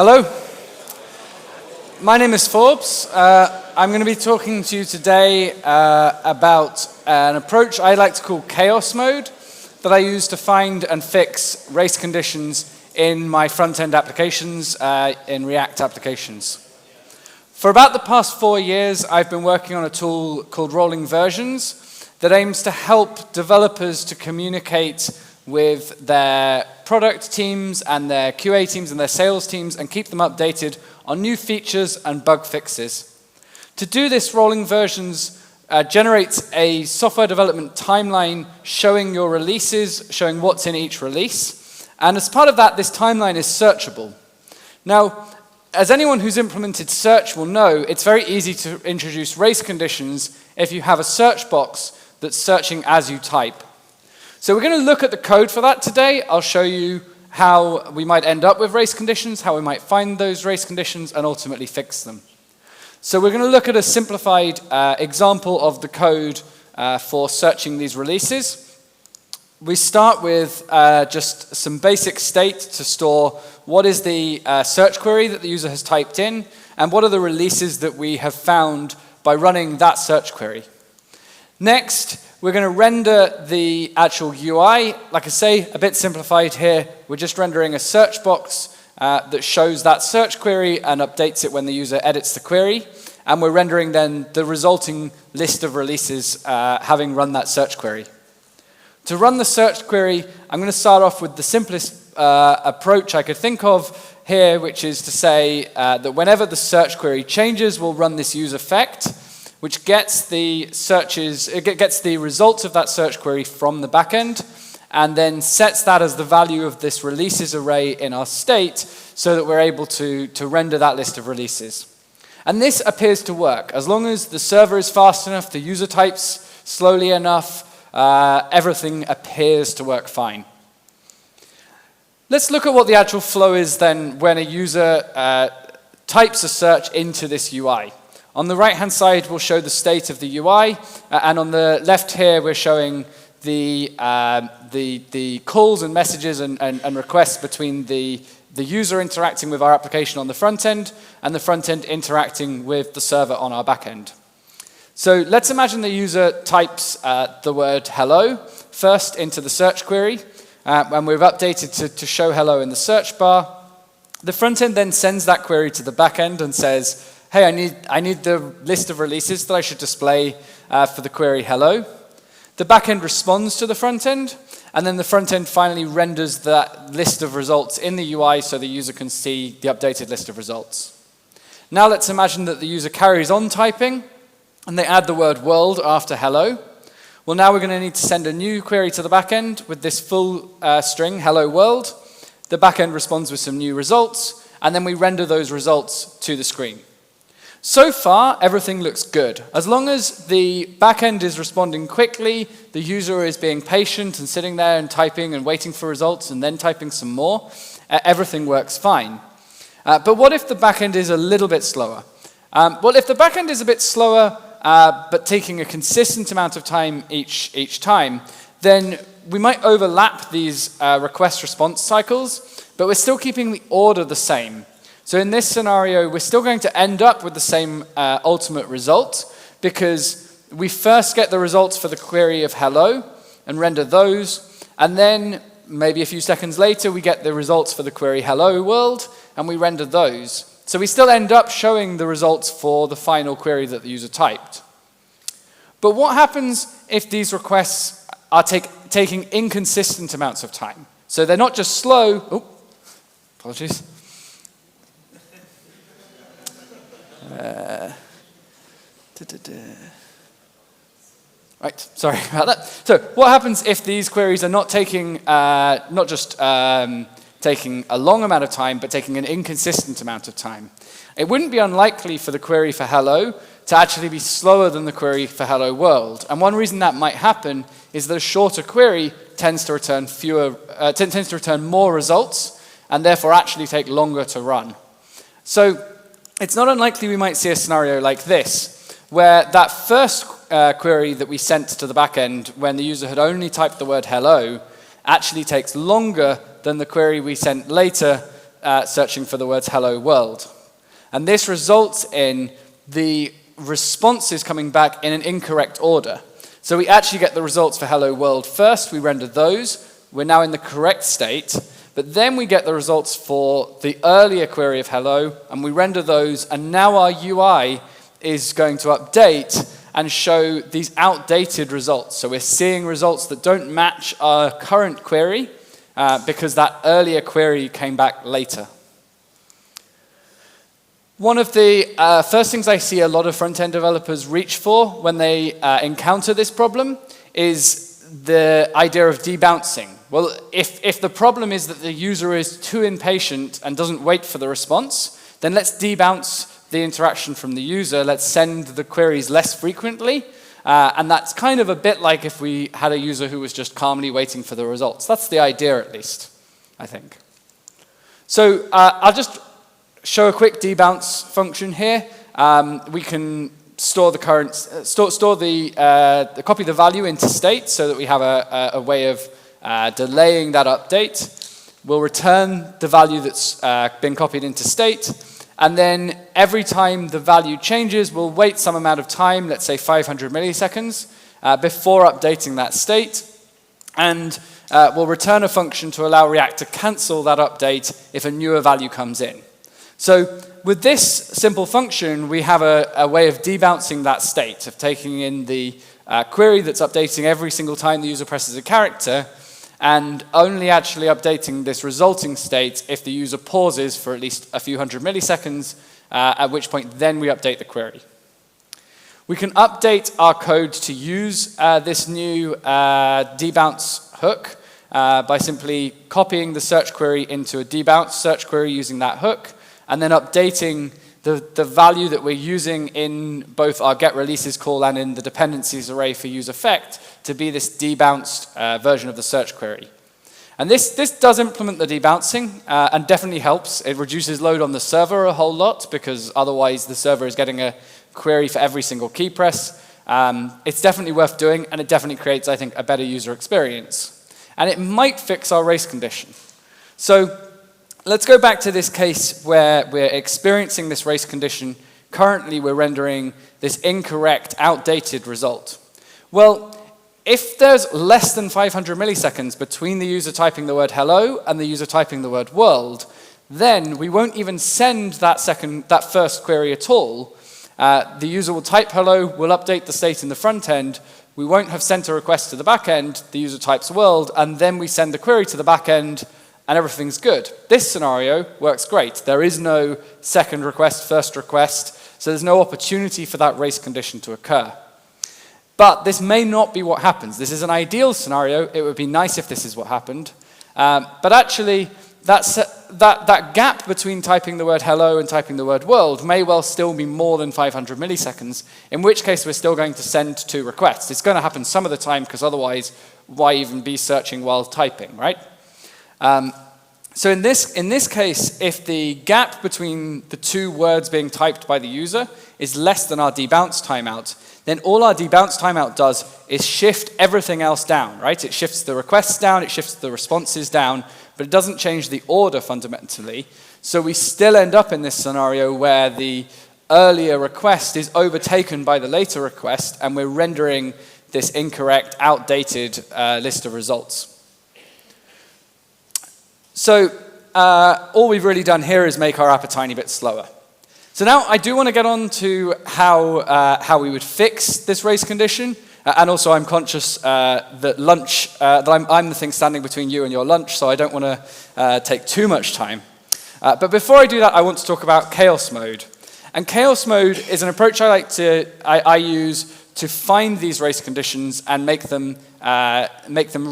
Hello, my name is Forbes. I'm going to be talking to you today about an approach I like to call chaos mode that I use to find and fix race conditions in my front-end applications, in React applications. For about the past 4 years, I've been working on a tool called rolling versions that aims to help developers to communicate with their product teams and their QA teams and their sales teams and keep them updated on new features and bug fixes. To do this, rolling versions generates a software development timeline showing your releases, showing what's in each release. And as part of that, this timeline is searchable. Now, as anyone who's implemented search will know, it's very easy to introduce race conditions if you have a search box that's searching as you type. So we're going to look at the code for that today. I'll show you how we might end up with race conditions, how we might find those race conditions, and ultimately fix them. So we're going to look at a simplified example of the code for searching these releases. We start with just some basic state to store what is the search query that the user has typed in, and what are the releases that we have found by running that search query. Next, we're going to render the actual UI. Like I say, a bit simplified here. We're just rendering a search box that shows that search query and updates it when the user edits the query. And we're rendering then the resulting list of releases having run that search query. To run the search query, I'm going to start off with the simplest approach I could think of here, which is to say that whenever the search query changes, we'll run this use effect, which gets the results of that search query from the backend, and then sets that as the value of this releases array in our state, so that we're able to render that list of releases. And this appears to work. As long as the server is fast enough, the user types slowly enough, everything appears to work fine. Let's look at what the actual flow is then when a user types a search into this UI. On the right-hand side, we'll show the state of the UI, and on the left here, we're showing the calls and messages and requests between the user interacting with our application on the front end and the front end interacting with the server on our back end. So let's imagine the user types the word hello first into the search query, and we've updated to show hello in the search bar. The front end then sends that query to the back end and says, hey, I need the list of releases that I should display for the query hello. The backend responds to the front end, and then the front end finally renders that list of results in the UI so the user can see the updated list of results. Now let's imagine that the user carries on typing, and they add the word world after hello. Well, now we're going to need to send a new query to the backend with this full string, hello world. The backend responds with some new results, and then we render those results to the screen. So far, everything looks good. As long as the backend is responding quickly, the user is being patient and sitting there and typing and waiting for results and then typing some more, everything works fine. But what if the backend is a little bit slower? Well, if the backend is a bit slower, but taking a consistent amount of time each time, then we might overlap these request-response cycles, but we're still keeping the order the same. So in this scenario, we're still going to end up with the same ultimate result, because we first get the results for the query of hello and render those, and then maybe a few seconds later we get the results for the query hello world and we render those. So we still end up showing the results for the final query that the user typed. But what happens if these requests are taking inconsistent amounts of time? So they're not just slow, apologies. Right, sorry about that. So what happens if these queries are not taking, not just taking a long amount of time, but taking an inconsistent amount of time? It wouldn't be unlikely for the query for hello to actually be slower than the query for hello world. And one reason that might happen is that a shorter query tends to return more results, and therefore actually take longer to run. So it's not unlikely we might see a scenario like this, where that first query that we sent to the backend when the user had only typed the word hello actually takes longer than the query we sent later searching for the words hello world. And this results in the responses coming back in an incorrect order. So we actually get the results for hello world first, we render those, we're now in the correct state, but then we get the results for the earlier query of hello, and we render those, and now our UI is going to update and show these outdated results. So we're seeing results that don't match our current query because that earlier query came back later. One of the first things I see a lot of front-end developers reach for when they encounter this problem is the idea of debouncing. Well, if the problem is that the user is too impatient and doesn't wait for the response, then let's debounce the interaction from the user. Let's send the queries less frequently. And that's kind of a bit like if we had a user who was just calmly waiting for the results. That's the idea, at least, I think. So I'll just show a quick debounce function here. We can store the current, copy the value into state so that we have a way of delaying that update. We'll return the value that's been copied into state, and then every time the value changes, we'll wait some amount of time, let's say 500 milliseconds, before updating that state, and we'll return a function to allow React to cancel that update if a newer value comes in. So with this simple function, we have a way of debouncing that state, of taking in the query that's updating every single time the user presses a character, and only actually updating this resulting state if the user pauses for at least a few hundred milliseconds, at which point then we update the query. We can update our code to use this new debounce hook by simply copying the search query into a debounce search query using that hook, and then updating the value that we're using in both our getReleases call and in the dependencies array for useEffect to be this debounced version of the search query. And this does implement the debouncing and definitely helps. It reduces load on the server a whole lot because otherwise the server is getting a query for every single key press. It's definitely worth doing, and it definitely creates, I think, a better user experience. And it might fix our race condition. So let's go back to this case where we're experiencing this race condition. Currently, we're rendering this incorrect, outdated result. Well, if there's less than 500 milliseconds between the user typing the word hello and the user typing the word world, then we won't even send that first query at all. The user will type hello, we'll update the state in the front end, we won't have sent a request to the back end, the user types world, and then we send the query to the back end, and everything's good. This scenario works great. There is no second request, first request, so there's no opportunity for that race condition to occur. But this may not be what happens. This is an ideal scenario. It would be nice if this is what happened. But actually, that gap between typing the word hello and typing the word world may well still be more than 500 milliseconds, in which case we're still going to send two requests. It's going to happen some of the time, because otherwise, why even be searching while typing, right? So in this case, if the gap between the two words being typed by the user is less than our debounce timeout, then all our debounce timeout does is shift everything else down, right? It shifts the requests down, it shifts the responses down, but it doesn't change the order fundamentally. So we still end up in this scenario where the earlier request is overtaken by the later request, and we're rendering this incorrect, outdated list of results. So all we've really done here is make our app a tiny bit slower. So now I do want to get on to how we would fix this race condition. And also I'm conscious that lunch, that I'm the thing standing between you and your lunch, so I don't want to take too much time. But before I do that, I want to talk about chaos mode. And chaos mode is an approach I use to find these race conditions and make them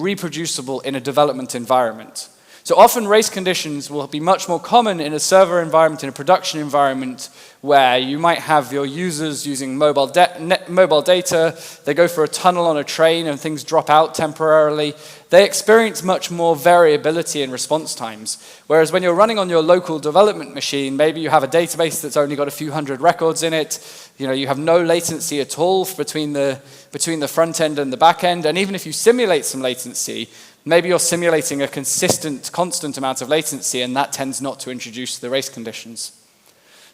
reproducible in a development environment. So often race conditions will be much more common in a server environment, in a production environment, where you might have your users using mobile data, they go for a tunnel on a train and things drop out temporarily. They experience much more variability in response times. Whereas when you're running on your local development machine, maybe you have a database that's only got a few hundred records in it, you have no latency at all between the front end and the back end, and even if you simulate some latency, Maybe you're simulating a consistent, constant amount of latency, and that tends not to introduce the race conditions.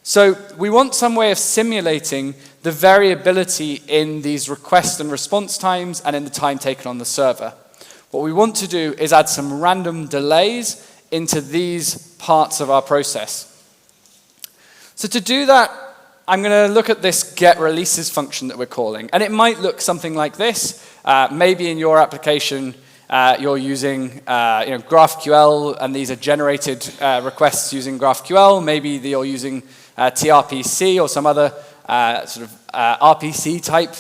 So we want some way of simulating the variability in these request and response times and in the time taken on the server. What we want to do is add some random delays into these parts of our process. So to do that, I'm going to look at this get releases function that we're calling. And it might look something like this. Maybe in your application, you're using GraphQL, and these are generated requests using GraphQL. Maybe you're using TRPC or some other sort of RPC type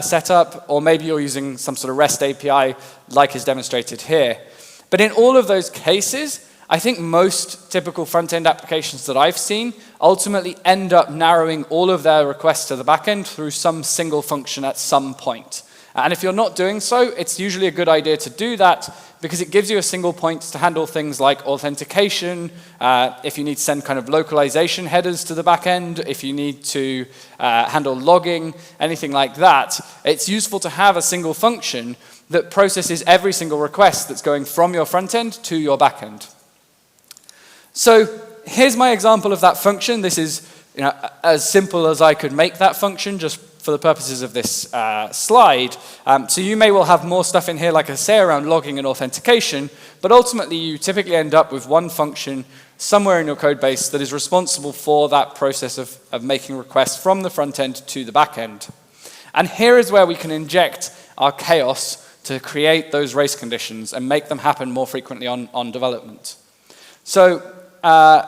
setup, or maybe you're using some sort of REST API like is demonstrated here. But in all of those cases, I think most typical front-end applications that I've seen ultimately end up narrowing all of their requests to the backend through some single function at some point. And if you're not doing so, it's usually a good idea to do that because it gives you a single point to handle things like authentication, if you need to send kind of localization headers to the backend, if you need to handle logging, anything like that. It's useful to have a single function that processes every single request that's going from your front end to your backend. So here's my example of that function. This is as simple as I could make that function just for the purposes of this slide. So you may well have more stuff in here, like I say, around logging and authentication, but ultimately you typically end up with one function somewhere in your code base that is responsible for that process of making requests from the front end to the back end. And here is where we can inject our chaos to create those race conditions and make them happen more frequently on development. So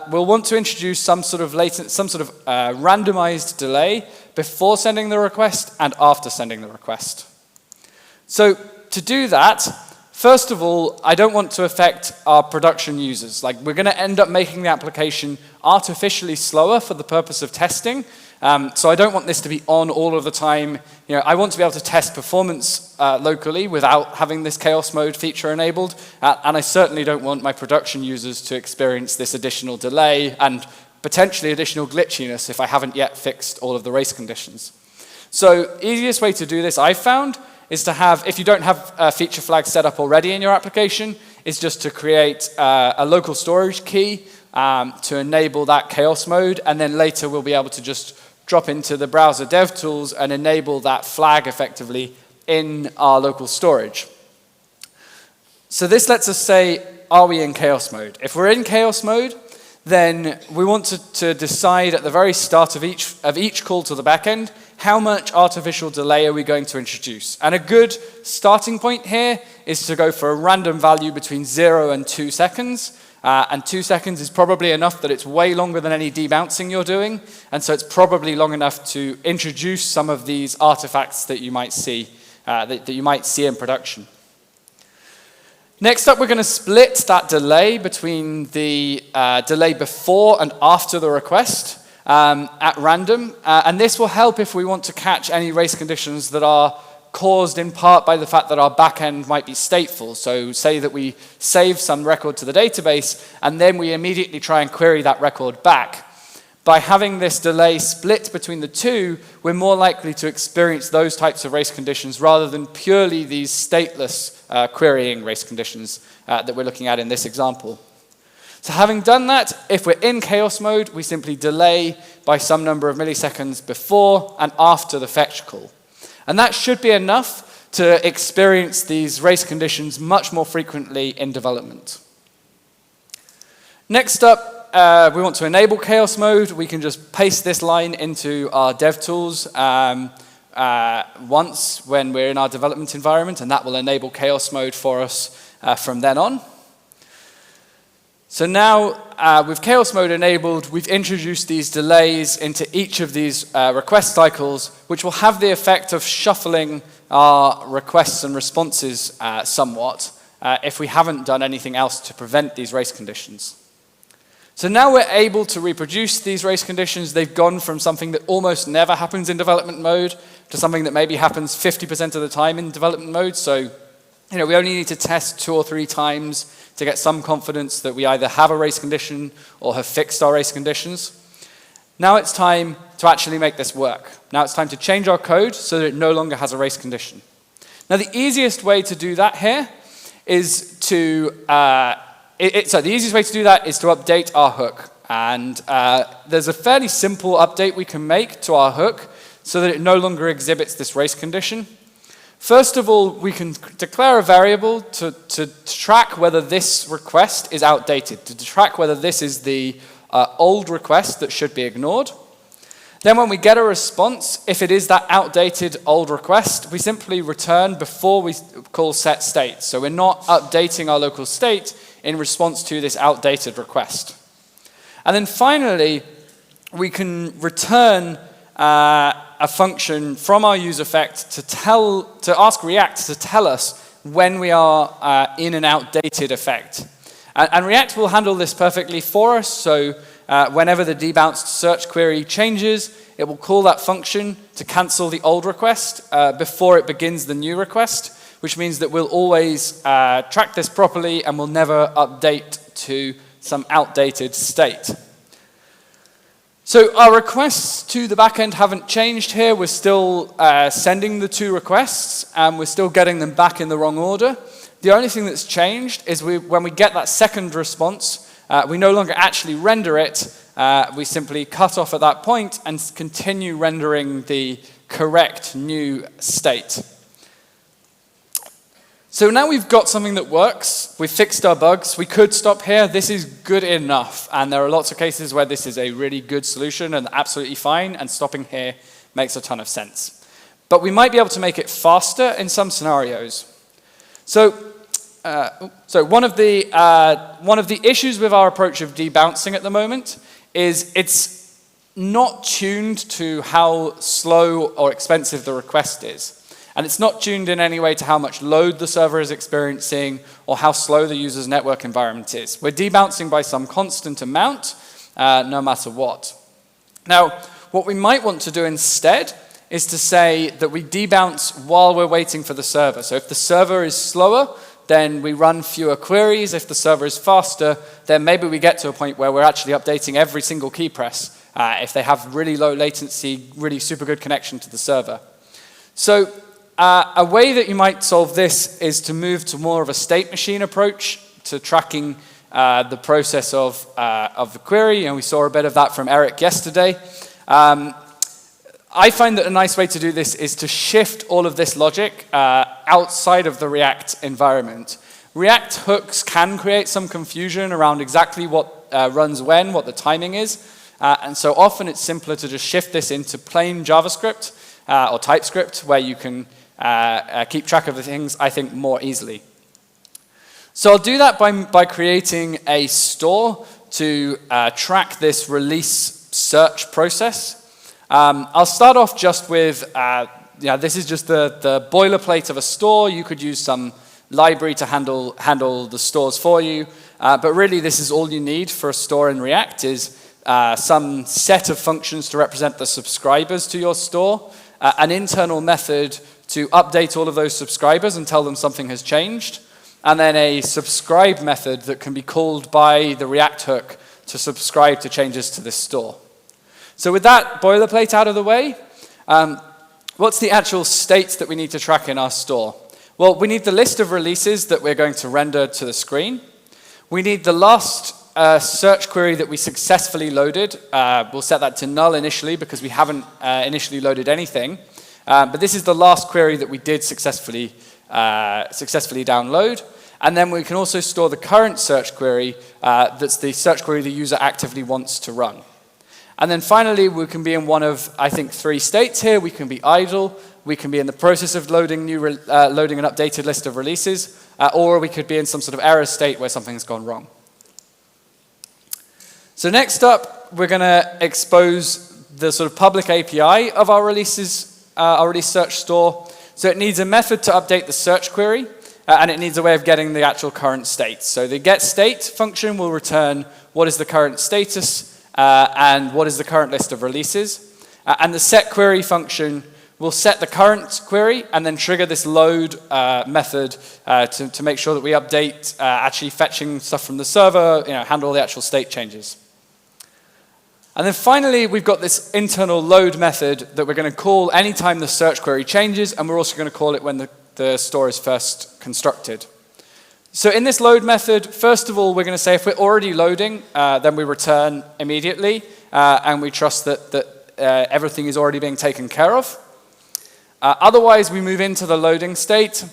we'll want to introduce some sort of randomized delay before sending the request and after sending the request. So to do that, first of all, I don't want to affect our production users. Like, we're going to end up making the application artificially slower for the purpose of testing. So I don't want this to be on all of the time. I want to be able to test performance locally without having this chaos mode feature enabled. And I certainly don't want my production users to experience this additional delay and potentially additional glitchiness if I haven't yet fixed all of the race conditions. So easiest way to do this, I've found, is to have, if you don't have a feature flag set up already in your application, is just to create a local storage key to enable that chaos mode, and then later we'll be able to just drop into the browser dev tools and enable that flag effectively in our local storage. So this lets us say, are we in chaos mode? If we're in chaos mode, then we want to decide at the very start of each call to the backend, how much artificial delay are we going to introduce? And a good starting point here is to go for a random value between 0 and 2 seconds. And 2 seconds is probably enough that it's way longer than any debouncing you're doing. And so it's probably long enough to introduce some of these artifacts that you might see, that you might see in production. Next up, we're going to split that delay between the delay before and after the request at random. And this will help if we want to catch any race conditions that are caused in part by the fact that our backend might be stateful. So say that we save some record to the database, and then we immediately try and query that record back. By having this delay split between the two, we're more likely to experience those types of race conditions rather than purely these stateless querying race conditions that we're looking at in this example. So having done that, if we're in chaos mode, we simply delay by some number of milliseconds before and after the fetch call. And that should be enough to experience these race conditions much more frequently in development. Next up, we want to enable chaos mode. We can just paste this line into our dev tools once when we're in our development environment, and that will enable chaos mode for us from then on. So now, with chaos mode enabled, we've introduced these delays into each of these request cycles, which will have the effect of shuffling our requests and responses somewhat if we haven't done anything else to prevent these race conditions. So now we're able to reproduce these race conditions. They've gone from something that almost never happens in development mode to something that maybe happens 50% of the time in development mode. So, we only need to test 2 or 3 times to get some confidence that we either have a race condition or have fixed our race conditions. Now it's time to actually make this work. Now it's time to change our code so that it no longer has a race condition. Now the easiest way to do that here is to, so the easiest way to do that is to update our hook. And there's a fairly simple update we can make to our hook so that it no longer exhibits this race condition. First of all, we can declare a variable to track whether this request is outdated, to track whether this is the old request that should be ignored. Then when we get a response, if it is that outdated old request, we simply return before we call set state. So we're not updating our local state in response to this outdated request. And then finally, we can return a function from our use effect to ask React to tell us when we are in an outdated effect. And React will handle this perfectly for us. So whenever the debounced search query changes, it will call that function to cancel the old request before it begins the new request, which means that we'll always track this properly and we'll never update to some outdated state. So our requests to the backend haven't changed here. We're still sending the two requests and we're still getting them back in the wrong order. The only thing that's changed is when we get that second response, we no longer actually render it. We simply cut off at that point and continue rendering the correct new state. So now we've got something that works. We've fixed our bugs. We could stop here. This is good enough. And there are lots of cases where this is a really good solution and absolutely fine, and stopping here makes a ton of sense. But we might be able to make it faster in some scenarios. So one of the issues with our approach of debouncing at the moment is it's not tuned to how slow or expensive the request is. And it's not tuned in any way to how much load the server is experiencing or how slow the user's network environment is. We're debouncing by some constant amount, no matter what. Now, what we might want to do instead is to say that we debounce while we're waiting for the server. So if the server is slower, then we run fewer queries. If the server is faster, then maybe we get to a point where we're actually updating every single key press if they have really low latency, really super good connection to the server. So a way that you might solve this is to move to more of a state machine approach to tracking the process of the query, and we saw a bit of that from Eric yesterday. I find that a nice way to do this is to shift all of this logic outside of the React environment. React hooks can create some confusion around exactly what runs when, what the timing is, and so often it's simpler to just shift this into plain JavaScript or TypeScript, where you can keep track of the things, I think, more easily. So I'll do that by creating a store to track this release search process. I'll start off just with, this is just the boilerplate of a store. You could use some library to handle the stores for you. But really, this is all you need for a store in React is some set of functions to represent the subscribers to your store, an internal method to update all of those subscribers and tell them something has changed, and then a subscribe method that can be called by the React hook to subscribe to changes to this store. So with that boilerplate out of the way, what's the actual state that we need to track in our store? Well, we need the list of releases that we're going to render to the screen. We need the last search query that we successfully loaded. We'll set that to null initially because we haven't initially loaded anything. But this is the last query that we did successfully download. And then we can also store the current search query that's the search query the user actively wants to run. And then finally, we can be in one of, I think, 3 states here. We can be idle, we can be in the process of loading loading an updated list of releases, or we could be in some sort of error state where something's gone wrong. So next up, we're going to expose the sort of public API of our release search store. So it needs a method to update the search query, and it needs a way of getting the actual current state. So the getState function will return what is the current status and what is the current list of releases. And the setQuery function will set the current query and then trigger this load method to make sure that we update actually fetching stuff from the server, handle all the actual state changes. And then finally, we've got this internal load method that we're going to call anytime the search query changes, and we're also going to call it when the store is first constructed. So in this load method, first of all, we're going to say if we're already loading, then we return immediately, and we trust that everything is already being taken care of. Otherwise, we move into the loading state,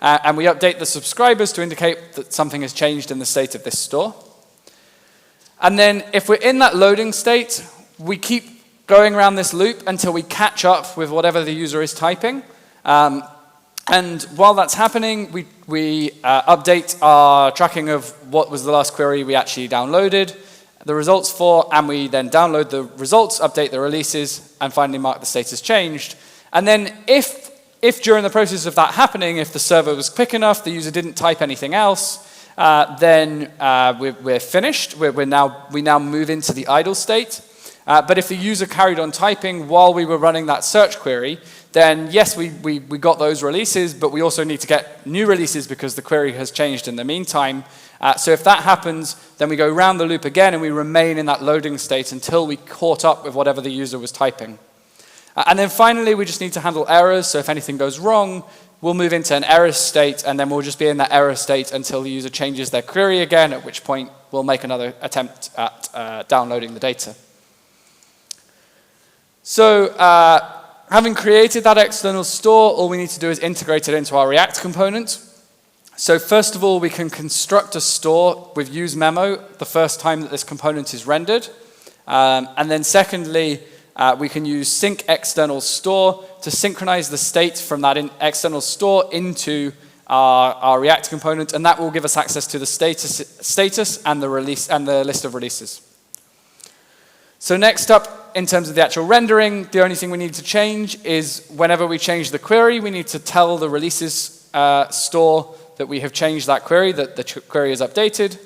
and we update the subscribers to indicate that something has changed in the state of this store. And then if we're in that loading state, we keep going around this loop until we catch up with whatever the user is typing. And while that's happening, we update our tracking of what was the last query we actually downloaded, the results for, and we then download the results, update the releases, and finally mark the status changed. And then if during the process of that happening, if the server was quick enough, the user didn't type anything else, then we're finished. We now move into the idle state. But if the user carried on typing while we were running that search query, then yes, we got those releases, but we also need to get new releases because the query has changed in the meantime. So if that happens, then we go round the loop again and we remain in that loading state until we caught up with whatever the user was typing. And then finally, we just need to handle errors. So if anything goes wrong, we'll move into an error state, and then we'll just be in that error state until the user changes their query again, at which point we'll make another attempt at downloading the data. So having created that external store, all we need to do is integrate it into our React component. So first of all, we can construct a store with useMemo the first time that this component is rendered. And then secondly, we can use sync external store to synchronize the state from that external store into our React component, and that will give us access to the status and the release and the list of releases. So next up, in terms of the actual rendering, the only thing we need to change is whenever we change the query, we need to tell the releases store that we have changed that query, that the query is updated.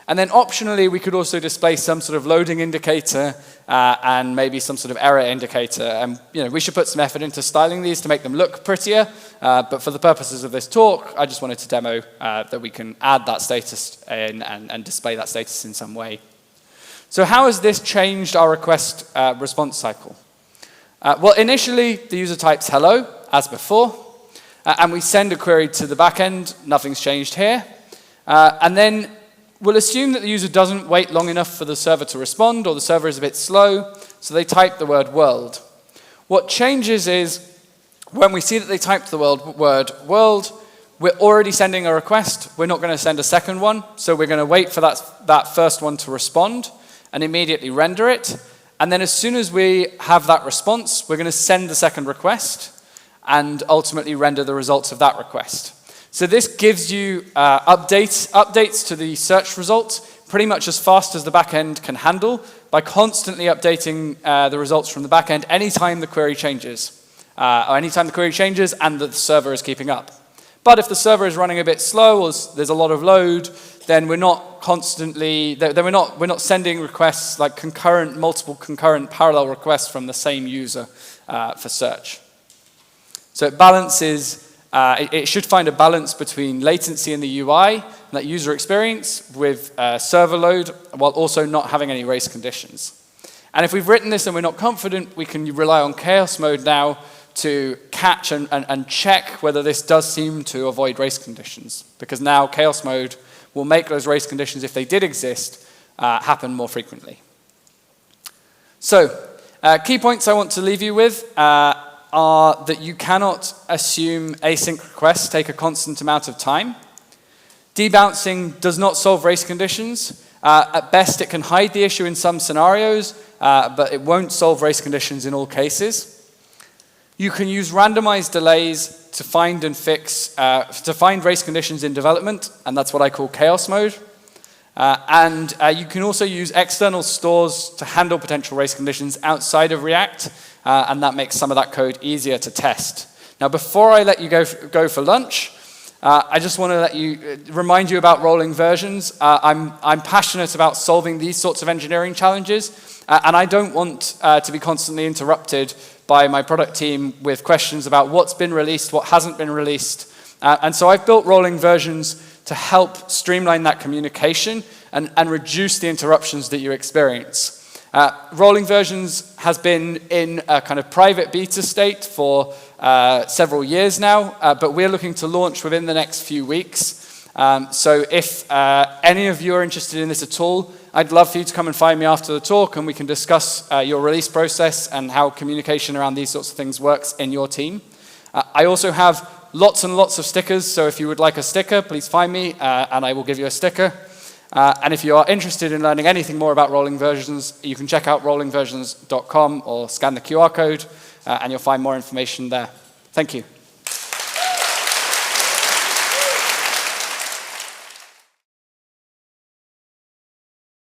And then optionally, we could also display some sort of loading indicator and maybe some sort of error indicator. And we should put some effort into styling these to make them look prettier. But for the purposes of this talk, I just wanted to demo that we can add that status in and display that status in some way. So how has this changed our request response cycle? Well, initially, the user types hello, as before. And we send a query to the backend. Nothing's changed here. And then we'll assume that the user doesn't wait long enough for the server to respond, or the server is a bit slow, so they type the word world. What changes is when we see that they typed the word world, we're already sending a request. We're not going to send a second one, so we're going to wait for that first one to respond and immediately render it. And then as soon as we have that response, we're going to send the second request and ultimately render the results of that request. So this gives you updates to the search results pretty much as fast as the backend can handle by constantly updating the results from the backend anytime the query changes, or anytime the query changes and the server is keeping up. But if the server is running a bit slow or there's a lot of load, then we're not we're not sending requests like multiple concurrent parallel requests from the same user for search. So it balances. It should find a balance between latency in the UI, and that user experience, with server load, while also not having any race conditions. And if we've written this and we're not confident, we can rely on chaos mode now to catch and check whether this does seem to avoid race conditions. Because now chaos mode will make those race conditions, if they did exist, happen more frequently. So, key points I want to leave you with are that you cannot assume async requests take a constant amount of time. Debouncing does not solve race conditions. At best, it can hide the issue in some scenarios, but it won't solve race conditions in all cases. You can use randomized delays to find and fix, to find race conditions in development, and that's what I call chaos mode. And you can also use external stores to handle potential race conditions outside of React, and that makes some of that code easier to test. Now, before I let you go for lunch, I just want to remind you about rolling versions. I'm passionate about solving these sorts of engineering challenges, and I don't want to be constantly interrupted by my product team with questions about what's been released, what hasn't been released. And so I've built rolling versions to help streamline that communication and reduce the interruptions that you experience. Rolling versions has been in a kind of private beta state for several years now, but we're looking to launch within the next few weeks. So if any of you are interested in this at all, I'd love for you to come and find me after the talk, and we can discuss your release process and how communication around these sorts of things works in your team. I also have lots and lots of stickers, so if you would like a sticker, please find me, and I will give you a sticker. And if you are interested in learning anything more about rolling versions, you can check out rollingversions.com or scan the QR code, and you'll find more information there. Thank you.